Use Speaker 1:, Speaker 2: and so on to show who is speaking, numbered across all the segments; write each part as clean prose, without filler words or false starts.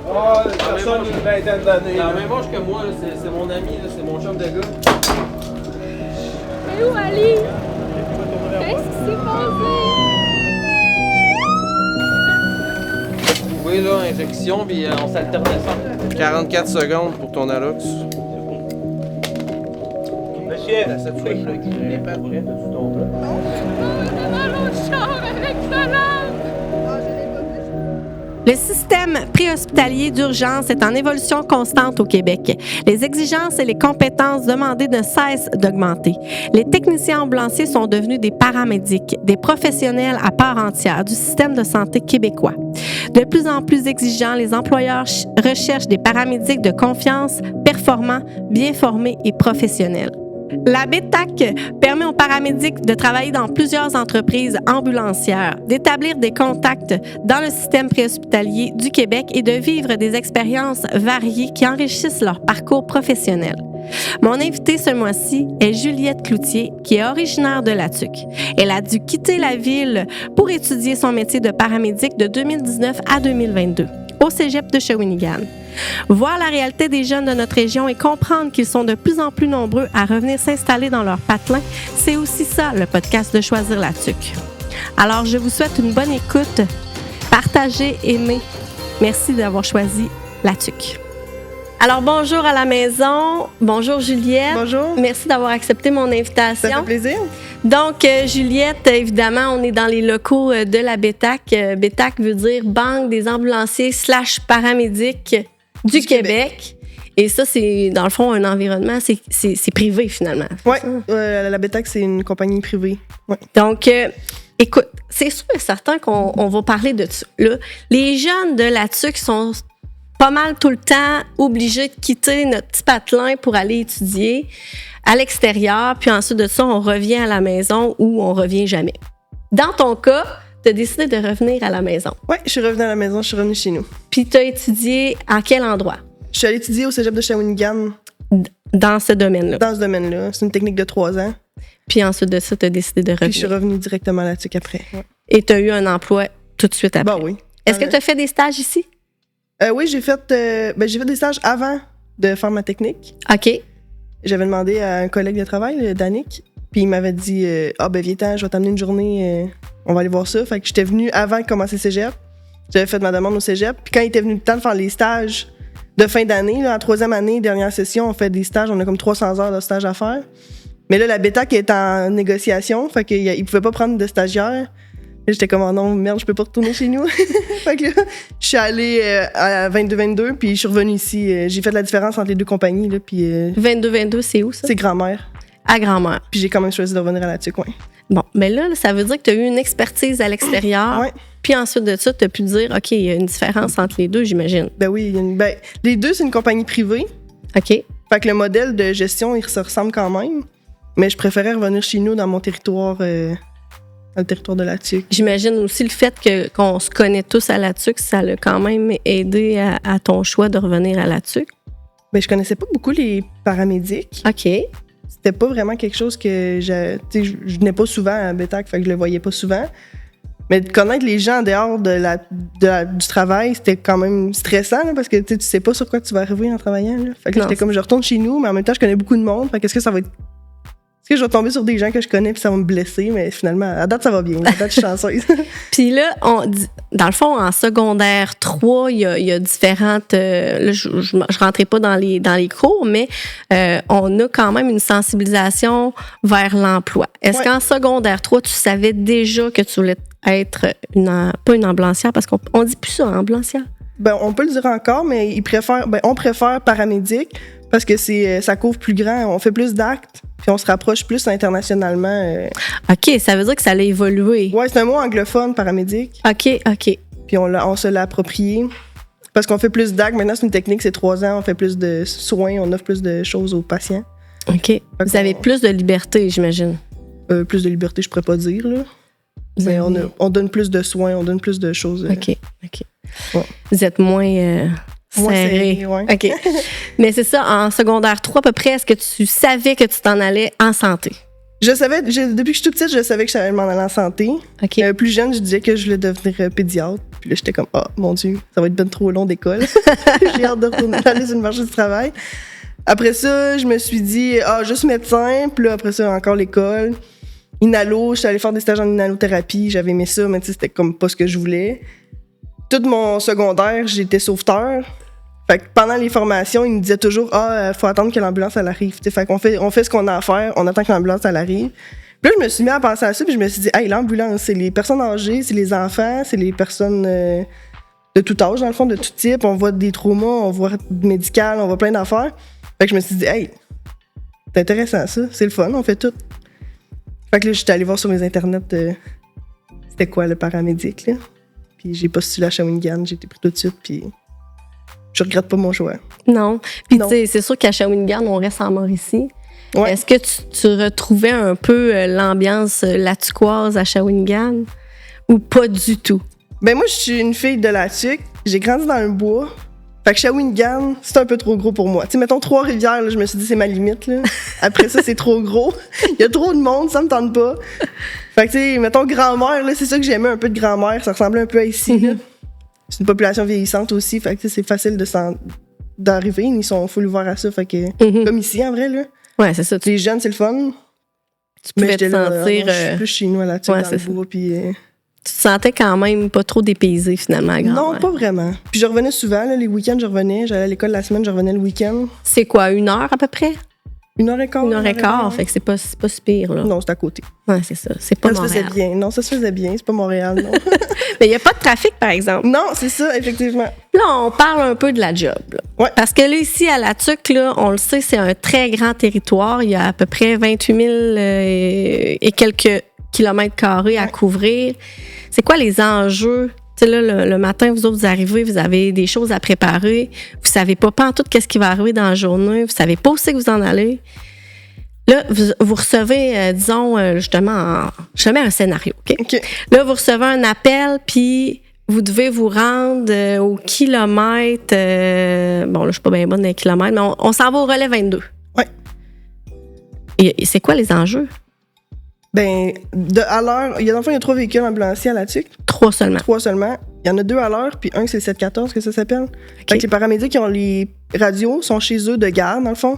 Speaker 1: Personne d'une vingtaine d'années.
Speaker 2: Il a la même âge que moi, là, c'est mon ami, là, c'est mon chum de gars.
Speaker 3: Mais où Ali? Qu'est-ce qui s'est passé?
Speaker 2: Oui, là, injection, puis on s'alternait ça.
Speaker 1: 44 secondes pour ton Alox. Monsieur!
Speaker 2: Ça te fait le qui n'est pas vrai, t'as-tu ton plat?
Speaker 3: On est dans l'autre char avec Solane!
Speaker 4: Le système préhospitalier d'urgence est en évolution constante au Québec. Les exigences et les compétences demandées ne cessent d'augmenter. Les techniciens ambulanciers sont devenus des paramédics, des professionnels à part entière du système de santé québécois. De plus en plus exigeants, les employeurs recherchent des paramédics de confiance, performants, bien formés et professionnels. La BTAC permet aux paramédics de travailler dans plusieurs entreprises ambulancières, d'établir des contacts dans le système préhospitalier du Québec et de vivre des expériences variées qui enrichissent leur parcours professionnel. Mon invitée ce mois-ci est Juliette Cloutier, qui est originaire de La Tuque. Elle a dû quitter la ville pour étudier son métier de paramédic de 2019 à 2022 au Cégep de Shawinigan. Voir la réalité des jeunes de notre région et comprendre qu'ils sont de plus en plus nombreux à revenir s'installer dans leur patelin, c'est aussi ça, le podcast de Choisir la Tuque. Alors, je vous souhaite une bonne écoute. Partagez, aimez. Merci d'avoir choisi la Tuque. Alors, bonjour à la maison. Bonjour, Juliette.
Speaker 5: Bonjour.
Speaker 4: Merci d'avoir accepté mon invitation.
Speaker 5: Ça fait plaisir.
Speaker 4: Donc, Juliette, évidemment, on est dans les locaux de la BTAC. BTAC veut dire Banque des ambulanciers / paramédics du Québec. Et ça, c'est, dans le fond, un environnement, c'est privé, finalement.
Speaker 5: Oui, la BTAC, c'est une compagnie privée. Ouais.
Speaker 4: Donc, écoute, c'est sûr et certain qu'on va parler de ça. Là, les jeunes de la TUC sont pas mal tout le temps obligés de quitter notre petit patelin pour aller étudier à l'extérieur, puis ensuite de ça, on revient à la maison ou on revient jamais. Dans ton cas, tu as décidé de revenir à la maison.
Speaker 5: Oui, je suis revenue à la maison, je suis revenue chez nous.
Speaker 4: Puis tu as étudié à quel endroit?
Speaker 5: Je suis allée étudier au Cégep de Shawinigan.
Speaker 4: Dans ce domaine-là?
Speaker 5: Dans ce domaine-là. C'est une technique de 3 ans.
Speaker 4: Puis ensuite de ça, tu as décidé de revenir.
Speaker 5: Puis je suis revenue directement à la TUC après. Ouais.
Speaker 4: Et tu as eu un emploi tout de suite après?
Speaker 5: Bah oui.
Speaker 4: Est-ce que tu as fait des stages ici?
Speaker 5: Oui, j'ai fait des stages avant de faire ma technique.
Speaker 4: OK.
Speaker 5: J'avais demandé à un collègue de travail, Danick, puis il m'avait dit viens-t'en, je vais t'amener une journée, on va aller voir ça. Fait que j'étais venue avant de commencer le cégep. J'avais fait ma demande au cégep. Puis quand il était venu le temps de faire les stages de fin d'année, là, en 3e année, dernière session, on fait des stages, on a comme 300 heures de stage à faire. Mais là, la BTAC est en négociation, fait qu'il pouvait pas prendre de stagiaires. J'étais comme, oh non, merde, je peux pas retourner chez nous. Fait que là, je suis allée à 22-22, puis je suis revenue ici. J'ai fait la différence entre les deux compagnies. Là, puis,
Speaker 4: 22-22, c'est où ça?
Speaker 5: C'est Grand-Mère.
Speaker 4: À Grand-Mère.
Speaker 5: Puis j'ai quand même choisi de revenir à la TUC, ouais.
Speaker 4: Bon, mais là, ça veut dire que tu as eu une expertise à l'extérieur.
Speaker 5: Ouais.
Speaker 4: Puis ensuite de ça, tu as pu dire, OK, il y a une différence entre les deux, j'imagine.
Speaker 5: Ben oui, les deux, c'est une compagnie privée.
Speaker 4: OK.
Speaker 5: Fait que le modèle de gestion, il se ressemble quand même. Mais je préférais revenir chez nous, dans mon territoire, dans le territoire de la TUC.
Speaker 4: J'imagine aussi le fait qu'on se connaît tous à la TUC, ça l'a quand même aidé à ton choix de revenir à la TUC.
Speaker 5: Ben, je connaissais pas beaucoup les paramédics.
Speaker 4: OK.
Speaker 5: C'était pas vraiment quelque chose que je venais pas souvent à BTAC, fait que je le voyais pas souvent. Mais de connaître les gens en dehors du travail, c'était quand même stressant, là, parce que tu sais pas sur quoi tu vas arriver en travaillant. Là. Fait que j'étais comme, je retourne chez nous, mais en même temps, je connais beaucoup de monde. Fait que est-ce que ça va être... Est-ce que je vais tomber sur des gens que je connais puis ça va me blesser? Mais finalement, à date, ça va bien. À date, je suis chanceuse.
Speaker 4: Puis là, dans le fond, en secondaire 3, il y a différentes... là, je rentrais pas dans les cours, mais on a quand même une sensibilisation vers l'emploi. Est-ce qu'en secondaire 3, tu savais déjà que tu voulais être pas une ambulancière, parce qu'on dit plus ça, ambulancière?
Speaker 5: Ben, on peut le dire encore, mais on préfère paramédic parce que ça couvre plus grand. On fait plus d'actes, puis on se rapproche plus internationalement.
Speaker 4: OK, ça veut dire que ça allait évoluer.
Speaker 5: Ouais, c'est un mot anglophone, paramédic.
Speaker 4: OK.
Speaker 5: Puis on se l'a approprié. Parce qu'on fait plus d'actes. Maintenant, c'est une technique, c'est 3 ans. On fait plus de soins, on offre plus de choses aux patients.
Speaker 4: OK. Vous avez plus de liberté, j'imagine.
Speaker 5: Plus de liberté, je pourrais pas dire, là. Mais on donne plus de soins, on donne plus de choses.
Speaker 4: OK.
Speaker 5: Ouais.
Speaker 4: Vous êtes moins serré.
Speaker 5: Ouais.
Speaker 4: OK. Mais c'est ça, en secondaire 3, à peu près, est-ce que tu savais que tu t'en allais en santé?
Speaker 5: Je savais, depuis que je suis toute petite, je savais que j'allais m'en aller en santé.
Speaker 4: OK.
Speaker 5: Plus jeune, je disais que je voulais devenir pédiatre. Puis là, j'étais comme, oh mon Dieu, ça va être ben trop long d'école. J'ai hâte de retourner aller sur le marché du travail. Après ça, je me suis dit, juste médecin. Puis là, après ça, encore l'école. Inhalo, j'étais allée faire des stages en inhalothérapie. J'avais aimé ça, mais tu sais, c'était comme pas ce que je voulais. Tout mon secondaire, j'étais sauveteur. Fait que pendant les formations, ils me disaient toujours faut attendre que l'ambulance elle arrive. T'sais, fait qu'on fait ce qu'on a à faire, on attend que l'ambulance elle arrive. Puis là, je me suis mis à penser à ça, puis je me suis dit l'ambulance, c'est les personnes âgées, c'est les enfants, c'est les personnes de tout âge, dans le fond, de tout type. On voit des traumas, on voit médical, on voit plein d'affaires. Fait que je me suis dit c'est intéressant ça, c'est le fun, on fait tout. Fait que là, j'étais allée voir sur mes internets c'était quoi le paramédic, là. Puis j'ai postulé à Shawinigan, j'ai été pris tout de suite, puis je regrette pas mon choix.
Speaker 4: Non. Puis, tu
Speaker 5: Non.
Speaker 4: sais, c'est sûr qu'à Shawinigan, on reste en Mauricie.
Speaker 5: Ouais.
Speaker 4: Est-ce que tu retrouvais un peu l'ambiance latuquoise à Shawinigan ou pas du tout?
Speaker 5: Ben moi, je suis une fille de la Tuque. J'ai grandi dans le bois. Fait que Shawinigan, c'est un peu trop gros pour moi. Tu sais, mettons Trois-Rivières, là, je me suis dit, c'est ma limite, là. Après ça, c'est trop gros. Il y a trop de monde, ça me tente pas. Fait que, tu sais, mettons Grand-Mère, là, c'est ça que j'aimais un peu de Grand-Mère. Ça ressemblait un peu à ici, là. C'est une population vieillissante aussi. Fait que, tu sais, c'est facile d'arriver. Ils sont full ouverts à ça. Fait que, comme ici, en vrai, là.
Speaker 4: Ouais, c'est ça.
Speaker 5: Les jeunes, c'est le fun.
Speaker 4: Tu pouvais te
Speaker 5: j'étais là,
Speaker 4: sentir.
Speaker 5: je suis plus chez nous à la Tuque,
Speaker 4: ouais,
Speaker 5: dans le
Speaker 4: c'est ça.
Speaker 5: bois, puis...
Speaker 4: Tu te sentais quand même pas trop dépaysé, finalement, à
Speaker 5: Non,
Speaker 4: Grand-Mère.
Speaker 5: pas vraiment. Puis je revenais souvent, là, les week-ends, je revenais. J'allais à l'école la semaine, je revenais le week-end.
Speaker 4: C'est quoi, 1 heure à peu près?
Speaker 5: 1h15.
Speaker 4: 1h15, fait que c'est pas si pire, là.
Speaker 5: Non, c'est à côté.
Speaker 4: Ouais, c'est ça. C'est pas
Speaker 5: Ça se faisait
Speaker 4: Montréal.
Speaker 5: bien. Non, ça se faisait bien. C'est pas Montréal, non.
Speaker 4: Mais il n'y a pas de trafic, par exemple.
Speaker 5: Non, c'est ça, effectivement.
Speaker 4: Là, on parle un peu de la job. Là.
Speaker 5: Ouais.
Speaker 4: Parce que là, ici, à La Tuque, là, on le sait, c'est un très grand territoire. Il y a à peu près 28 000 et quelques kilomètres carrés à couvrir. C'est quoi les enjeux? Tu sais, là, le matin, vous autres, vous arrivez, vous avez des choses à préparer. Vous savez pas en tout qu'est-ce qui va arriver dans la journée. Vous savez pas où c'est que vous en allez. Là, vous recevez, justement, je mets un scénario, OK?
Speaker 5: OK.
Speaker 4: Là, vous recevez un appel, puis vous devez vous rendre au kilomètre. Bon, là, je suis pas bien bonne dans les kilomètres, mais on s'en va au relais 22.
Speaker 5: Ouais.
Speaker 4: Et c'est quoi les enjeux?
Speaker 5: Ben, à l'heure, dans le fond, il y a 3 véhicules ambulanciers à la Tuque.
Speaker 4: 3 seulement.
Speaker 5: 3 seulement. Il y en a 2 à l'heure, puis un, c'est le 714, que ça s'appelle. Fait que les paramédics qui ont les radios sont chez eux de garde, dans le fond.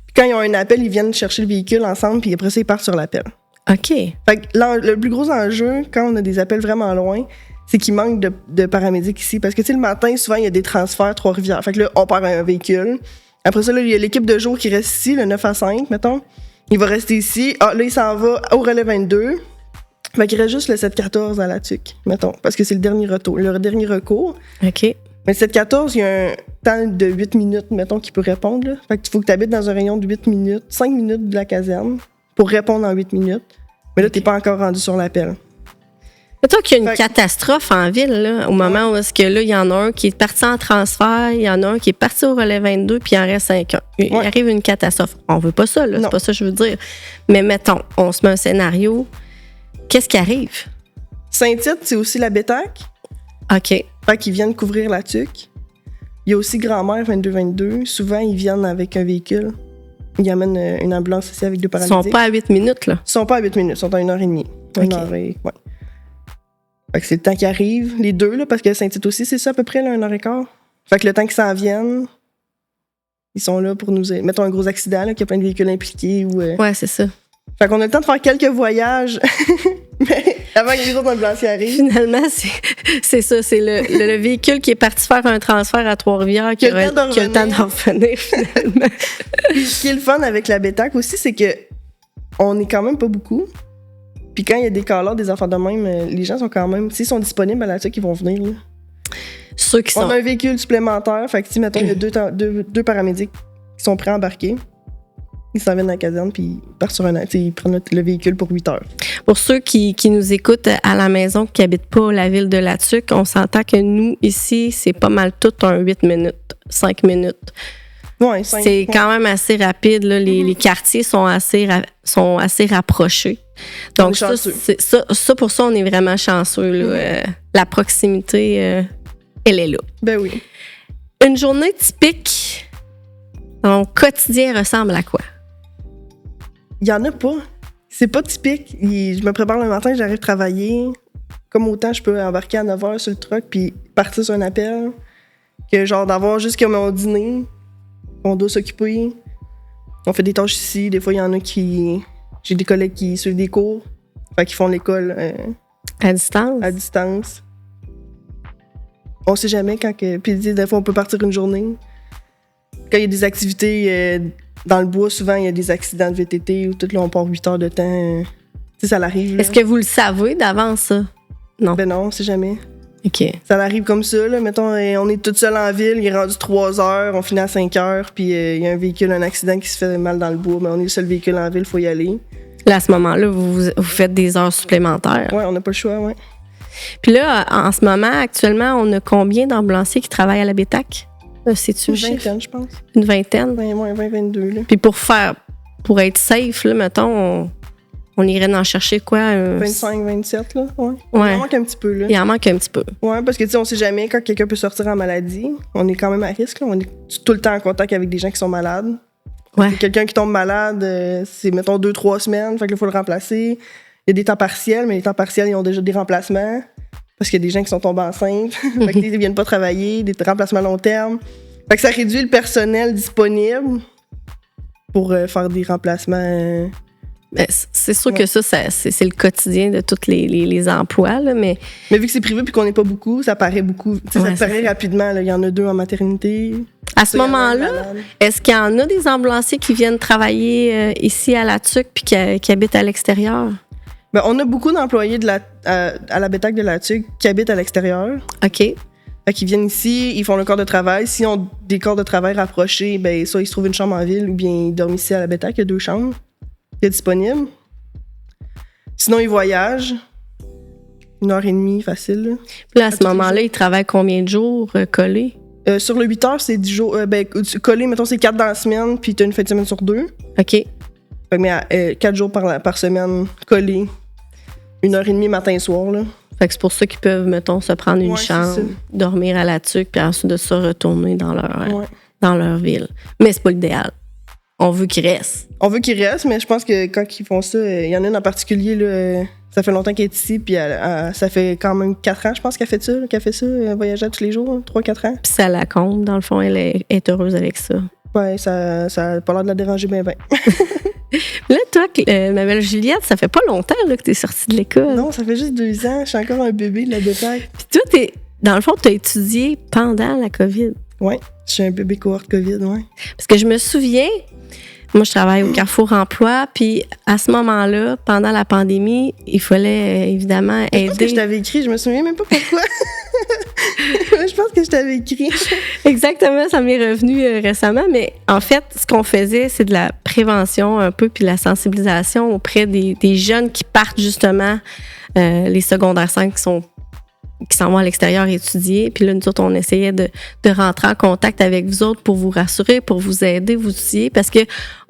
Speaker 5: Puis quand ils ont un appel, ils viennent chercher le véhicule ensemble, puis après ça, ils partent sur l'appel.
Speaker 4: OK.
Speaker 5: Fait que le plus gros enjeu, quand on a des appels vraiment loin, c'est qu'il manque de paramédics ici. Parce que, tu sais, le matin, souvent, il y a des transferts Trois-Rivières. Fait que là, on part un véhicule. Après ça, là, il y a l'équipe de jour qui reste ici, le 9 à 5, mettons. Il va rester ici. Là, il s'en va au relais 22. Fait qu'il reste juste le 714 à la Tuque, mettons. Parce que c'est le dernier recours.
Speaker 4: OK.
Speaker 5: Mais le 714, il y a un temps de 8 minutes, mettons, qu'il peut répondre. Là. Fait qu'il faut que tu habites dans un rayon de 8 minutes, 5 minutes de la caserne pour répondre en 8 minutes. Mais là, t'es pas encore rendu sur l'appel.
Speaker 4: Mettons qu'il y a une
Speaker 5: Fait-
Speaker 4: catastrophe en ville, là, au moment où est-ce que là, il y en a un qui est parti en transfert, il y en a un qui est parti au relais 22, puis il en reste 5 ans. Il
Speaker 5: Ouais.
Speaker 4: arrive une catastrophe. On veut pas ça, là. C'est
Speaker 5: Non.
Speaker 4: pas ça que je veux dire. Mais mettons, on se met un scénario. Qu'est-ce qui arrive?
Speaker 5: Saint-Tite, c'est aussi la Bétac.
Speaker 4: OK.
Speaker 5: Fait qu'ils viennent couvrir la Tuque. Il y a aussi Grand-Mère 22-22. Souvent, ils viennent avec un véhicule. Ils amènent une ambulance ici avec 2
Speaker 4: Ils
Speaker 5: paramédics.
Speaker 4: sont pas à 8 minutes, là.
Speaker 5: Ils sont pas à 8 minutes, ils sont à 1h30.
Speaker 4: Ok.
Speaker 5: 1h, ouais. Fait que c'est le temps qui arrive. Les 2, là, parce que Saint-Tite aussi, c'est ça à peu près, là, 1h15. Fait que le temps qu'ils s'en viennent, ils sont là pour nous aider. Mettons un gros accident, là, qu'il y a plein de véhicules impliqués. Ou,
Speaker 4: Ouais, c'est ça.
Speaker 5: Fait qu'on a le temps de faire quelques voyages. Mais avant que les autres ambulanciers arrivent.
Speaker 4: Finalement, c'est ça. C'est le véhicule qui est parti faire un transfert à Trois-Rivières qui a le temps d'en revenir, finalement.
Speaker 5: Puis ce qui est le fun avec la Bétac aussi, c'est que on est quand même pas beaucoup. Puis quand il y a des call-outs, des enfants de même, les gens sont quand même... S'ils sont disponibles à la Tuque, ils vont venir. Là.
Speaker 4: Ceux qui
Speaker 5: On
Speaker 4: sont.
Speaker 5: a un véhicule supplémentaire. Fait que si, mettons, il y a deux paramédics qui sont prêts à embarquer, ils s'en viennent dans la caserne, puis ils partent sur ils prennent le véhicule pour 8 heures.
Speaker 4: Pour ceux qui nous écoutent à la maison, qui n'habitent pas la ville de La Tuque, on s'entend que nous, ici, c'est pas mal tout un 8 minutes, 5 minutes.
Speaker 5: Ouais,
Speaker 4: C'est quand même assez rapide. Là. Les quartiers sont assez rapprochés.
Speaker 5: On
Speaker 4: Donc,
Speaker 5: est chanceux.
Speaker 4: pour ça, on est vraiment chanceux. Là. La proximité, elle est là.
Speaker 5: Ben oui.
Speaker 4: Une journée typique, ton quotidien ressemble à quoi?
Speaker 5: Il y en a pas. c'est pas typique. Je me prépare le matin, j'arrive travailler. Comme autant, je peux embarquer à 9h sur le truck puis partir sur un appel. Que genre d'avoir juste comme mon dîner, qu'on doit s'occuper. On fait des tâches ici. Des fois, il y en a qui... J'ai des collègues qui suivent des cours. Fait qu'ils font l'école
Speaker 4: À distance?
Speaker 5: à distance. On sait jamais quand que... Puis des fois, on peut partir une journée. Quand il y a des activités dans le bois, souvent, il y a des accidents de VTT où tout là, on part 8 heures de temps. Tu sais, ça l'arrive. Là.
Speaker 4: Est-ce que vous le savez d'avance, ça? Non.
Speaker 5: Ben non, on sait jamais.
Speaker 4: OK.
Speaker 5: Ça arrive comme ça, là. Mettons, on est toute seule en ville, il est rendu 3 heures, on finit à 5 heures, puis il y a un véhicule, un accident qui se fait mal dans le bois, mais on est le seul véhicule en ville, il faut y aller.
Speaker 4: Là, à ce moment-là, vous faites des heures supplémentaires.
Speaker 5: Ouais, on n'a pas le choix, ouais.
Speaker 4: Puis là, en ce moment, actuellement, on a combien d'ambulanciers qui travaillent à la BETAC? C'est-tu
Speaker 5: Une
Speaker 4: le chiffre?
Speaker 5: vingtaine, je pense.
Speaker 4: Une vingtaine?
Speaker 5: 22, là.
Speaker 4: Puis pour être safe, là, mettons, on irait en chercher quoi?
Speaker 5: 25, 27, là, ouais.
Speaker 4: Ouais.
Speaker 5: Il en manque un petit peu, là.
Speaker 4: Il en manque un petit peu.
Speaker 5: Ouais, parce que, tu sais, on sait jamais quand quelqu'un peut sortir en maladie. On est quand même à risque, là. On est tout le temps en contact avec des gens qui sont malades.
Speaker 4: Ouais.
Speaker 5: Quelqu'un qui tombe malade, c'est, mettons, 2-3 semaines, fait qu'il faut le remplacer. Il y a des temps partiels, mais les temps partiels, ils ont déjà des remplacements. Parce qu'il y a des gens qui sont tombés enceintes. Fait que, ils viennent pas travailler, des remplacements à long terme. Fait que ça réduit le personnel disponible pour faire des remplacements.
Speaker 4: Ben, c'est sûr que ça c'est le quotidien de tous les emplois, là, mais
Speaker 5: vu que c'est privé puis qu'on n'est pas beaucoup, ça paraît beaucoup. Tu sais,
Speaker 4: Ouais,
Speaker 5: ça paraît rapidement. Là. Il y en a 2 en maternité.
Speaker 4: à ce
Speaker 5: Ça, il y en a un
Speaker 4: moment-là,
Speaker 5: malade.
Speaker 4: est-ce qu'il y en a des ambulanciers qui viennent travailler ici à la TUC puis qui habitent à l'extérieur?
Speaker 5: Ben, on a beaucoup d'employés à la BETAC de la TUC qui habitent à l'extérieur.
Speaker 4: OK.
Speaker 5: Fait qu'ils viennent ici, ils font le corps de travail. S'ils ont des corps de travail rapprochés, ben soit ils se trouvent une chambre en ville ou bien ils dorment ici à la BETAC. Il y a 2 chambres qui sont disponibles. Sinon, ils voyagent. 1h30, facile. Là.
Speaker 4: Puis là, à ce
Speaker 5: tous les
Speaker 4: moment-là,
Speaker 5: jours.
Speaker 4: ils travaillent combien de jours collés?
Speaker 5: Sur le 8 heures, c'est 10 jours. Collé, mettons, c'est 4 dans la semaine, puis t'as une fin de semaine sur 2.
Speaker 4: OK.
Speaker 5: Fait que, mais 4 jours par semaine, collé. 1h30 matin et soir, là.
Speaker 4: Fait que c'est pour ça qu'ils peuvent, mettons, se prendre une
Speaker 5: Ouais, c'est
Speaker 4: chambre,
Speaker 5: ça.
Speaker 4: dormir à la TUC, puis ensuite de ça, retourner dans
Speaker 5: Ouais.
Speaker 4: leur ville. Mais c'est pas l'idéal. On veut qu'ils restent.
Speaker 5: On veut qu'ils restent, mais je pense que quand ils font ça, il y en a une en particulier, là, ça fait longtemps qu'elle est ici, puis ça fait quand même 4 ans, je pense, qu'elle fait ça, voyageait tous les jours, 3-4 ans.
Speaker 4: Puis ça la compte, dans le fond, elle est heureuse avec ça.
Speaker 5: Ouais, ça a pas l'air de la déranger bien.
Speaker 4: Là, toi, ma belle Juliette, ça fait pas longtemps là, que t'es sortie de l'école.
Speaker 5: Non, ça fait juste 2 ans, je suis encore un bébé de la BETAC.
Speaker 4: Puis toi, dans le fond, t'as étudié pendant la COVID.
Speaker 5: Ouais, je suis un bébé cohorte COVID, ouais.
Speaker 4: Parce que je me souviens, moi, je travaille au Carrefour Emploi, puis à ce moment-là, pendant la pandémie, il fallait évidemment
Speaker 5: Je pense que je
Speaker 4: aider.
Speaker 5: t'avais écrit, je me souviens même pas pourquoi. Je pense que je t'avais écrit.
Speaker 4: Exactement, ça m'est revenu récemment, mais en fait, ce qu'on faisait, c'est de la prévention un peu, puis de la sensibilisation auprès des jeunes qui partent justement, les secondaires 5 qui s'en vont à l'extérieur étudier. Puis là, nous autres, on essayait de rentrer en contact avec vous autres pour vous rassurer, pour vous aider, vous outiller, parce que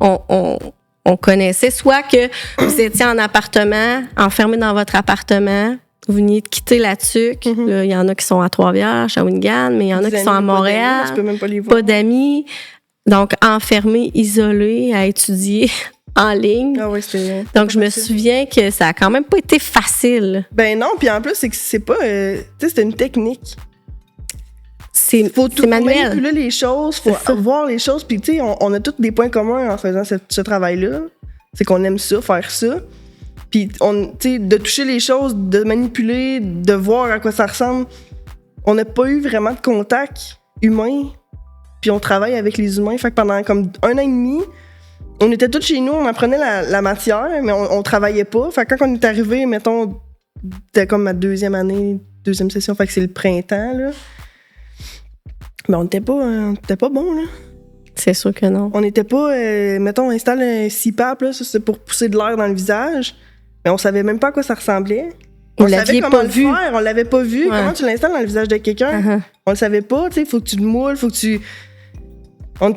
Speaker 4: on connaissait soit que vous étiez en appartement, enfermé dans votre appartement, vous veniez de quitter la TUC. Là, il y en a qui sont à Trois-Rivières, Shawinigan, mais il y en a qui sont à Montréal.
Speaker 5: Tu peux même pas les voir.
Speaker 4: Pas d'amis. Donc, enfermés, isolés, à étudier en ligne.
Speaker 5: Ah ouais, c'était.
Speaker 4: Donc, je me souviens que ça a quand même pas été facile.
Speaker 5: Ben non, puis en plus, c'est que c'est pas. Tu sais, c'était une technique.
Speaker 4: C'est
Speaker 5: Faut
Speaker 4: manuel.
Speaker 5: manipuler les choses, faut
Speaker 4: C'est ça.
Speaker 5: voir les choses. Puis, tu sais, on a tous des points communs en faisant ce travail-là. C'est qu'on aime ça, faire ça. Puis, tu sais, de toucher les choses, de manipuler, de voir à quoi ça ressemble. On n'a pas eu vraiment de contact humain. Puis, on travaille avec les humains. Fait que pendant comme 1 an et demi, on était tous chez nous, on apprenait la matière, mais on travaillait pas. Fait que quand on est arrivé, mettons, c'était comme ma 2e année, 2e session, fait que c'est le printemps, là. Mais on n'était pas bon, là.
Speaker 4: C'est sûr que non.
Speaker 5: On n'était pas, mettons, on installe un CPAP, là, ça c'est pour pousser de l'air dans le visage. Mais on savait même pas à quoi ça ressemblait.
Speaker 4: Vous
Speaker 5: On savait
Speaker 4: l'aviez
Speaker 5: comment
Speaker 4: pas
Speaker 5: le
Speaker 4: vu.
Speaker 5: faire, on l'avait pas vu.
Speaker 4: Ouais.
Speaker 5: Comment tu l'installes dans le visage de quelqu'un?
Speaker 4: Uh-huh.
Speaker 5: On le savait pas, tu sais, faut que tu le moules, faut que tu... On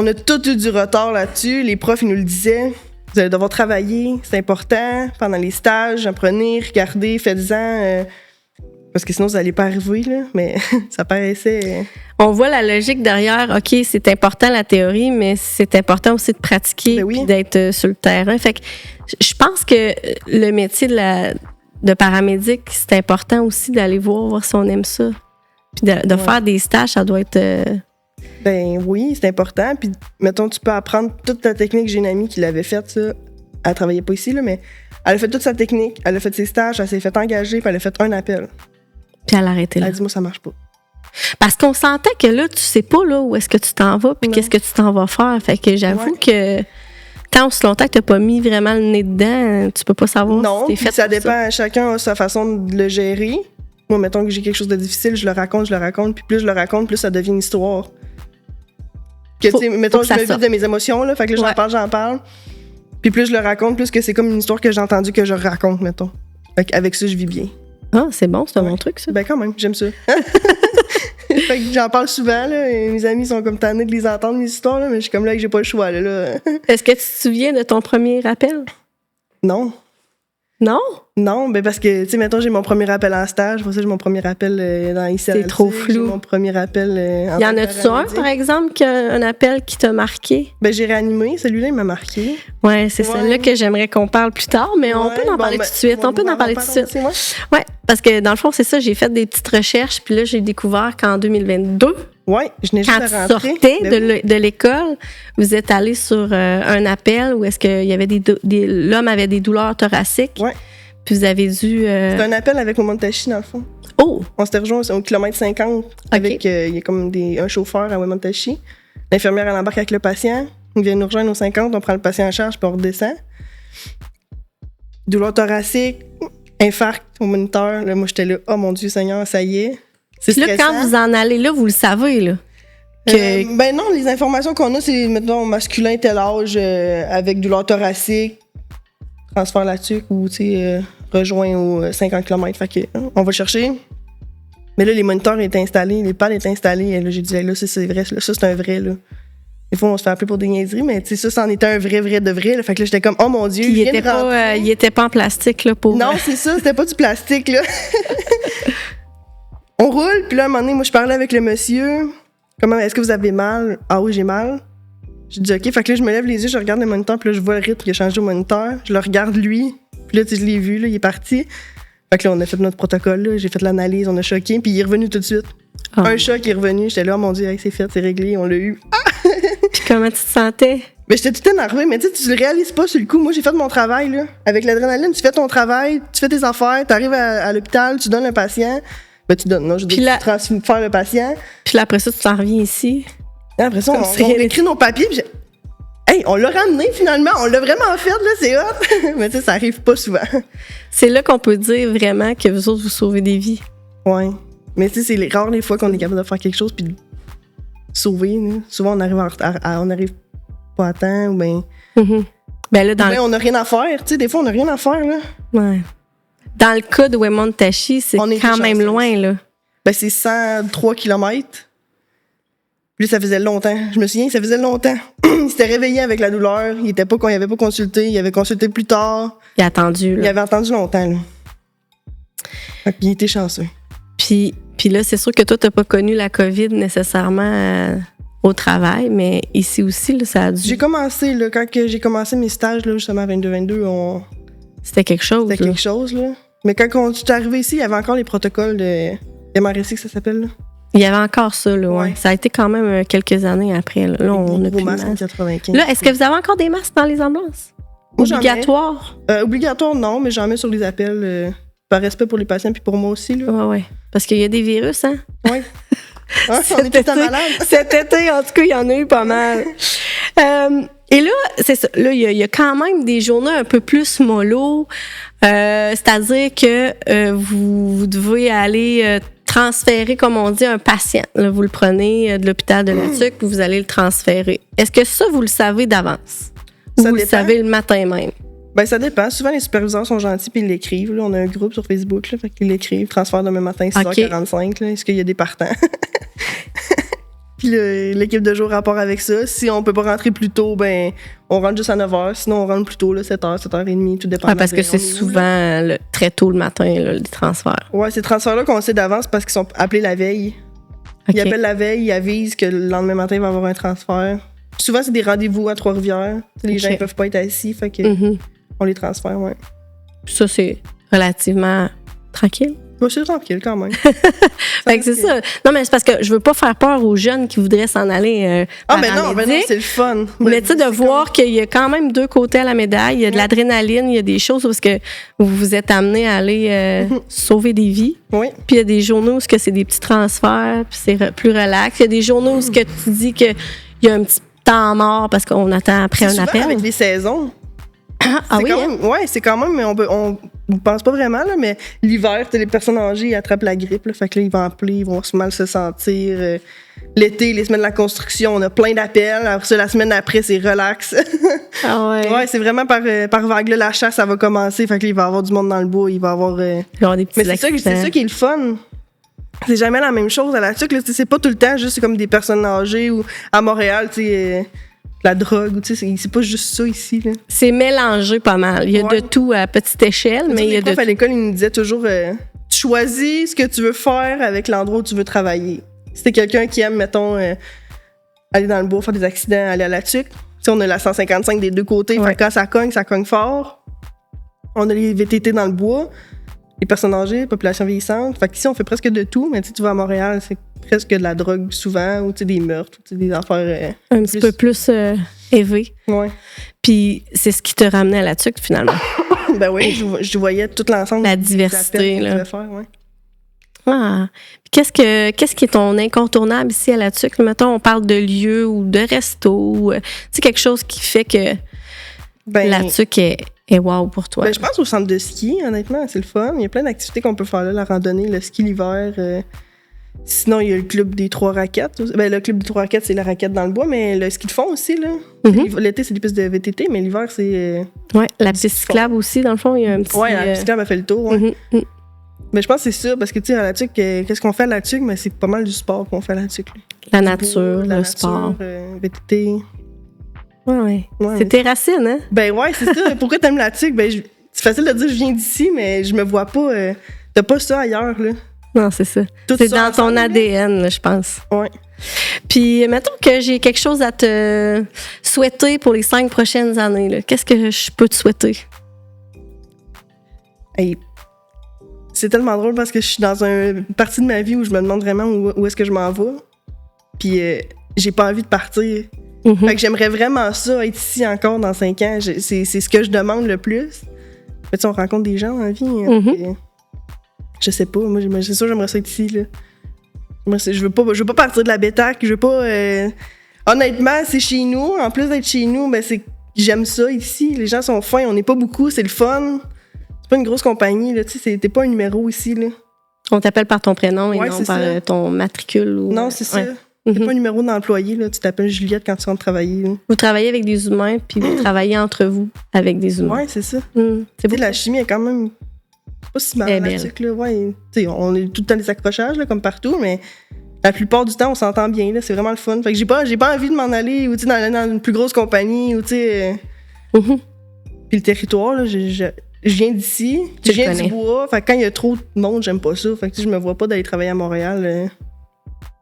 Speaker 5: a tout eu du retard là-dessus. Les profs, ils nous le disaient. Vous allez devoir travailler, c'est important. Pendant les stages, apprenez, regardez, faites-en. Parce que sinon, ça allait pas arriver, là. Mais ça paraissait...
Speaker 4: On voit la logique derrière. OK, c'est important la théorie, mais c'est important aussi de pratiquer
Speaker 5: Ben oui.
Speaker 4: puis d'être sur le terrain. Fait que je pense que le métier de paramédic, c'est important aussi d'aller voir si on aime ça. Puis de faire des stages, ça doit être...
Speaker 5: Ben oui, c'est important. Puis, mettons, tu peux apprendre toute la technique. J'ai une amie qui l'avait faite, ça. Elle travaillait pas ici, là, mais elle a fait toute sa technique. Elle a fait ses stages, elle s'est fait engager, puis elle a fait un appel.
Speaker 4: Puis elle a arrêté là.
Speaker 5: Elle a dit, moi, ça marche pas.
Speaker 4: Parce qu'on sentait que là, tu sais pas là, où est-ce que tu t'en vas puis
Speaker 5: Non.
Speaker 4: qu'est-ce que tu t'en vas faire. Fait que j'avoue que tant aussi longtemps que tu n'as pas mis vraiment le nez dedans, tu peux pas savoir
Speaker 5: Non,
Speaker 4: si t'es
Speaker 5: puis
Speaker 4: fait
Speaker 5: ça
Speaker 4: pour
Speaker 5: dépend. Chacun a sa façon de le gérer. Moi, mettons que j'ai quelque chose de difficile, je le raconte. Puis plus je le raconte, plus ça devient une histoire. Que, tu sais, mettons,
Speaker 4: que
Speaker 5: je
Speaker 4: ça
Speaker 5: me vide
Speaker 4: sorte.
Speaker 5: de mes émotions, là. Fait que là, j'en parle. Puis plus je le raconte, plus que c'est comme une histoire que j'ai entendue que je raconte, mettons. Fait qu'avec ça, je vis bien.
Speaker 4: Ah, c'est bon, c'est un bon truc, ça.
Speaker 5: Ben quand même, j'aime ça. Fait que j'en parle souvent, là, et mes amis sont comme tannés de les entendre, mes histoires, là, mais je suis comme là que j'ai pas le choix, là.
Speaker 4: Est-ce que tu te souviens de ton premier appel?
Speaker 5: Non.
Speaker 4: Non?
Speaker 5: Non, ben parce que, tu sais, mettons, j'ai mon premier appel en stage, pour ça, j'ai mon premier appel dans ICLC.
Speaker 4: C'est trop flou.
Speaker 5: J'ai mon premier appel en
Speaker 4: Y en
Speaker 5: tant que
Speaker 4: a-tu un,
Speaker 5: paramédic.
Speaker 4: par exemple, qui a un appel qui t'a marqué?
Speaker 5: Ben j'ai réanimé, celui-là, il m'a marqué.
Speaker 4: Ouais, c'est
Speaker 5: Ouais.
Speaker 4: celle-là que j'aimerais qu'on parle plus tard, mais on peut en parler tout de suite. On peut en parler tout de suite. Ouais, parce que dans le fond, c'est ça, j'ai fait des petites recherches, puis là, j'ai découvert qu'en 2022,
Speaker 5: Ouais, je n'ai
Speaker 4: quand
Speaker 5: juste
Speaker 4: tu
Speaker 5: à rentrer.
Speaker 4: sortais
Speaker 5: Ben oui.
Speaker 4: de l'école, vous êtes allé sur un appel où est-ce qu'il y avait l'homme avait des douleurs thoraciques.
Speaker 5: Ouais.
Speaker 4: Puis vous avez dû.
Speaker 5: C'est un appel avec Wemontachi, dans le fond.
Speaker 4: Oh!
Speaker 5: On s'était rejoint au kilomètre 50 avec, il y a comme un chauffeur à Wemontachi. L'infirmière, elle embarque avec le patient. Il vient nous rejoindre aux 50, on prend le patient en charge, puis on redescend. Douleur thoracique, infarct au moniteur. Là, moi, j'étais là, oh mon Dieu Seigneur, ça y est. C'est
Speaker 4: Puis là,
Speaker 5: stressant.
Speaker 4: quand vous en allez là, vous le savez, là. Que-
Speaker 5: Ben non, les informations qu'on a, c'est, mettons, masculin, tel âge, avec douleur thoracique, transfert là-dessus, ou, tu sais, rejoint aux 50 km. Fait que, on va le chercher. Mais là, les moniteurs étaient installés, les pales étaient installés. Et là, j'ai dit, hey, là, ça, c'est vrai, ça, c'est un vrai, là. Des fois, on se fait appeler pour des niaiseries, mais, tu sais, ça, c'en était un vrai de vrai. Là. Fait que là, j'étais comme, oh mon Dieu,
Speaker 4: Puis
Speaker 5: je
Speaker 4: il
Speaker 5: viens de
Speaker 4: était
Speaker 5: rentrer.
Speaker 4: pas, il était pas en plastique, là, pour.
Speaker 5: Non, c'est ça, c'était pas du plastique, là. On roule, puis là, à un moment donné, moi, je parlais avec le monsieur. Comment, est-ce que vous avez mal? Ah oui, j'ai mal. Je dis, OK. Fait que là, je me lève les yeux, je regarde le moniteur, puis là, je vois le rythme qui a changé au moniteur. Je le regarde, lui. Puis là, tu sais, je l'ai vu, là, il est parti. Fait que là, on a fait notre protocole, là. J'ai fait l'analyse, on a choqué, puis il est revenu tout de suite.
Speaker 4: Ah.
Speaker 5: Un choc, il est revenu. J'étais là, oh mon Dieu, hey, c'est fait, c'est réglé, on l'a eu.
Speaker 4: Puis comment tu te sentais?
Speaker 5: Mais j'étais tout énervée, mais tu sais, tu le réalises pas sur le coup. Moi, j'ai fait mon travail, là. Avec l'adrénaline, tu fais ton travail, tu fais tes affaires, t'arrives à l'hôpital, tu donnes un patient. Ben, tu donnes, non, je dis,
Speaker 4: Puis là-
Speaker 5: tu transfères le patient.
Speaker 4: Puis là, après ça, tu t'en reviens ici.
Speaker 5: Et après ça,
Speaker 4: Comme
Speaker 5: on
Speaker 4: si rien
Speaker 5: écrit nos papiers, puis hey, on l'a ramené finalement, on l'a vraiment fait, là, c'est hot. Mais tu sais, ça arrive pas souvent.
Speaker 4: C'est là qu'on peut dire vraiment que vous autres, vous sauvez des vies.
Speaker 5: Ouais. Mais tu sais, c'est rare les fois qu'on est capable de faire quelque chose puis de sauver. Là. Souvent, on arrive en retard, on arrive pas à temps, ou bien.
Speaker 4: Mhm. Ben là,
Speaker 5: on n'a rien à faire. Tu sais, des fois, on n'a rien à faire, là.
Speaker 4: Ouais. Dans le cas de Wemontachi, c'est
Speaker 5: On est
Speaker 4: quand même
Speaker 5: chanceux.
Speaker 4: loin, là.
Speaker 5: Ben, c'est 103 km. Puis ça faisait longtemps. Je me souviens, ça faisait longtemps. Il s'était réveillé avec la douleur. Il avait pas consulté. Il avait consulté plus tard.
Speaker 4: Il a attendu,
Speaker 5: Il
Speaker 4: là.
Speaker 5: avait entendu longtemps, là. Fait qu'il était chanceux.
Speaker 4: Puis là, c'est sûr que toi, t'as pas connu la COVID nécessairement au travail, mais ici aussi, là, ça a dû...
Speaker 5: J'ai commencé, là, quand que j'ai commencé mes stages, là, justement, à 22-22,
Speaker 4: C'était quelque chose,
Speaker 5: c'était
Speaker 4: là.
Speaker 5: quelque chose, là. Mais quand on est arrivé ici, il y avait encore les protocoles de MRSI, que ça s'appelle, là.
Speaker 4: Il y avait encore ça, là, ouais.
Speaker 5: Ouais.
Speaker 4: Ça a été quand même quelques années après, là. Là, on n'a plus de
Speaker 5: masque en
Speaker 4: masque.
Speaker 5: 95.
Speaker 4: Là, est-ce que vous avez encore des masques dans les ambulances?
Speaker 5: Moi, j'en ai.
Speaker 4: Obligatoire?
Speaker 5: Obligatoire, non, mais j'en mets sur les appels, par respect pour les patients puis pour moi aussi, là.
Speaker 4: Ouais, ouais. Parce qu'il y a des virus, hein?
Speaker 5: Ouais. Hein, on est tout le temps malade.
Speaker 4: Cet été, en tout cas, il y en a eu pas mal. Et là, c'est ça. Là, il y a quand même des journées un peu plus mollo. C'est-à-dire que vous devez aller transférer, comme on dit, un patient. Là, vous le prenez de l'hôpital de la Tuque, puis vous allez le transférer. Est-ce que ça, vous le savez d'avance? Ou
Speaker 5: Ça
Speaker 4: vous le
Speaker 5: dépend.
Speaker 4: savez le matin même?
Speaker 5: Ben, ça dépend. Souvent, les superviseurs sont gentils puis ils l'écrivent. Là. On a un groupe sur Facebook, là, fait qu'ils l'écrivent. Transfert demain matin, 6h45. Là. Est-ce qu'il y a des partants? Puis l'équipe de jour rapport avec ça. Si on peut pas rentrer plus tôt, ben on rentre juste à 9h. Sinon, on rentre plus tôt, là, 7h, 7h30, tout dépend.
Speaker 4: Ah, parce que c'est souvent très tôt le matin, là, les transferts.
Speaker 5: Ouais, ces transferts-là qu'on sait d'avance parce qu'ils sont appelés la veille.
Speaker 4: OK.
Speaker 5: Ils appellent la veille, ils avisent que le lendemain matin, il va y avoir un transfert. Souvent, c'est des rendez-vous à Trois-Rivières. Les gens ne peuvent pas être assis, fait que on les transfère, ouais.
Speaker 4: Ça, c'est relativement tranquille.
Speaker 5: Ouais, c'est tranquille quand même.
Speaker 4: Fait que c'est ça. Non, mais c'est parce que je veux pas faire peur aux jeunes qui voudraient s'en aller.
Speaker 5: Mais non, c'est le fun.
Speaker 4: Mais tu sais, de voir qu'il y a quand même deux côtés à la médaille. Il y a de l'adrénaline, il y a des choses où que vous vous êtes amené à aller sauver des vies.
Speaker 5: Oui.
Speaker 4: Puis il y a des journaux où c'est des petits transferts, puis c'est plus relax. Il y a des journaux où tu dis qu'il y a un petit temps mort parce qu'on attend après un appel.
Speaker 5: Avec les saisons.
Speaker 4: Ah oui,
Speaker 5: c'est quand même, mais on pense pas vraiment, là, mais l'hiver, les personnes âgées ils attrapent la grippe, là, fait que là, ils vont appeler, ils vont mal se sentir. L'été, les semaines de la construction, on a plein d'appels. Après ça, la semaine après, c'est relax.
Speaker 4: Ah ouais.
Speaker 5: Ouais, c'est vraiment par vague. Là, la chasse, ça va commencer, fait que là, il va y avoir du monde dans le bois, il va y avoir...
Speaker 4: Il va y avoir des petits
Speaker 5: mais c'est ça qui est le fun. C'est jamais la même chose à la TUC, là, c'est pas tout le temps juste comme des personnes âgées ou à Montréal, tu sais... la drogue, tu sais, c'est pas juste ça ici, là.
Speaker 4: C'est mélangé pas mal. Il y a de tout à petite échelle, mais il y a de tout.
Speaker 5: À l'école, ils nous disaient toujours tu choisis ce que tu veux faire avec l'endroit où tu veux travailler. Si t'es quelqu'un qui aime, mettons, aller dans le bois, faire des accidents, aller à la TUC, tu sais, on a la 155 des deux côtés, fait que quand ça cogne fort. On a les VTT dans le bois, les personnes âgées, population vieillissante. Fait qu'ici, on fait presque de tout, mais tu vas à Montréal, c'est presque de la drogue souvent, ou des meurtres, ou des affaires...
Speaker 4: un petit peu plus élevées.
Speaker 5: Ouais.
Speaker 4: Puis c'est ce qui te ramenait à la TUC, finalement.
Speaker 5: Ben oui, je voyais tout l'ensemble.
Speaker 4: La diversité, là.
Speaker 5: Faire, ouais.
Speaker 4: Ah. Puis qu'est-ce qui est ton incontournable ici à la TUC? Mettons, on parle de lieu ou de resto, c'est quelque chose qui fait que la TUC est wow pour toi.
Speaker 5: Ben, je pense au centre de ski, honnêtement, c'est le fun. Il y a plein d'activités qu'on peut faire là, la randonnée, le ski l'hiver. Sinon, il y a le club des 3 raquettes. Ben, le club des 3 raquettes, c'est la raquette dans le bois, mais le ski de fond aussi, là. L'été, c'est des pistes de VTT, mais l'hiver, c'est...
Speaker 4: Ouais, la piste cyclable aussi, dans le fond, il y a un petit...
Speaker 5: Ouais, la piste cyclable a fait le tour, ouais. Mais je pense que c'est ça, parce que, tu sais, à la TUC, qu'est-ce qu'on fait à la TUC? Mais c'est pas mal du sport qu'on fait à la TUC. Là.
Speaker 4: La nature, le sport.
Speaker 5: VTT.
Speaker 4: Ouais. C'est tes racines, hein?
Speaker 5: Ben ouais, c'est ça. Pourquoi t'aimes la TUC? Ben, c'est facile de dire que je viens d'ici, mais je me vois pas... t'as pas ça ailleurs, là.
Speaker 4: Non, c'est ça. C'est dans ton ADN, là, je pense.
Speaker 5: Ouais.
Speaker 4: Puis, mettons que j'ai quelque chose à te souhaiter pour les 5 prochaines années. Là. Qu'est-ce que je peux te souhaiter?
Speaker 5: Hey, c'est tellement drôle parce que je suis dans une partie de ma vie où je me demande vraiment où est-ce que je m'en vais. Puis, j'ai pas envie de partir. Fait que j'aimerais vraiment ça, être ici encore dans 5 ans. C'est ce que je demande le plus. Mais tu sais, on rencontre des gens dans la vie. Je sais pas, moi, c'est sûr, j'aimerais ça être ici, là. Moi, je veux pas partir de la Bétac, je veux pas... Honnêtement, c'est chez nous. En plus d'être chez nous, ben, j'aime ça ici. Les gens sont fins, on n'est pas beaucoup, c'est le fun. C'est pas une grosse compagnie, là, tu sais, t'es pas un numéro ici, là.
Speaker 4: On t'appelle par ton prénom et non par ton matricule. Ou...
Speaker 5: Non, c'est ça. T'es pas un numéro d'employé, là. Tu t'appelles Juliette quand tu rentres travailler, là.
Speaker 4: Vous travaillez avec des humains, puis vous travaillez entre vous avec des humains.
Speaker 5: Ouais, c'est ça.
Speaker 4: C'est beau.
Speaker 5: La chimie est quand même... pas si mathématique, là. Ouais, t'sais, on est tout le temps des accrochages, là, comme partout, mais la plupart du temps, on s'entend bien, là. C'est vraiment le fun. Fait que j'ai pas envie de m'en aller ou, dans une plus grosse compagnie ou, Puis le territoire, là, je viens d'ici, je viens du bois. Fait que quand il y a trop de monde, j'aime pas ça. Fait que je me vois pas d'aller travailler à Montréal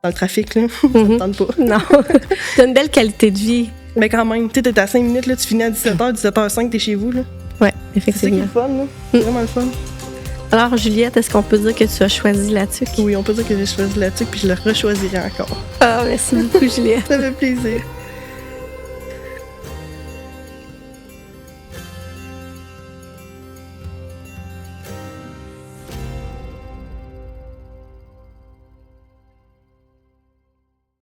Speaker 5: dans le trafic, là. Ça me tente pas.
Speaker 4: Non. T'as une belle qualité de vie.
Speaker 5: Mais quand même, tu sais, t'es à 5 minutes, là, tu finis à 17h, 17h05, t'es chez vous, là.
Speaker 4: Ouais,
Speaker 5: C'est ça qui
Speaker 4: effectivement.
Speaker 5: est le fun, là. C'est vraiment le fun.
Speaker 4: Alors, Juliette, est-ce qu'on peut dire que tu as choisi la TUC?
Speaker 5: Oui, on peut dire que j'ai choisi la TUC puis je la rechoisirai encore.
Speaker 4: Ah, merci beaucoup, Juliette.
Speaker 5: Ça fait plaisir.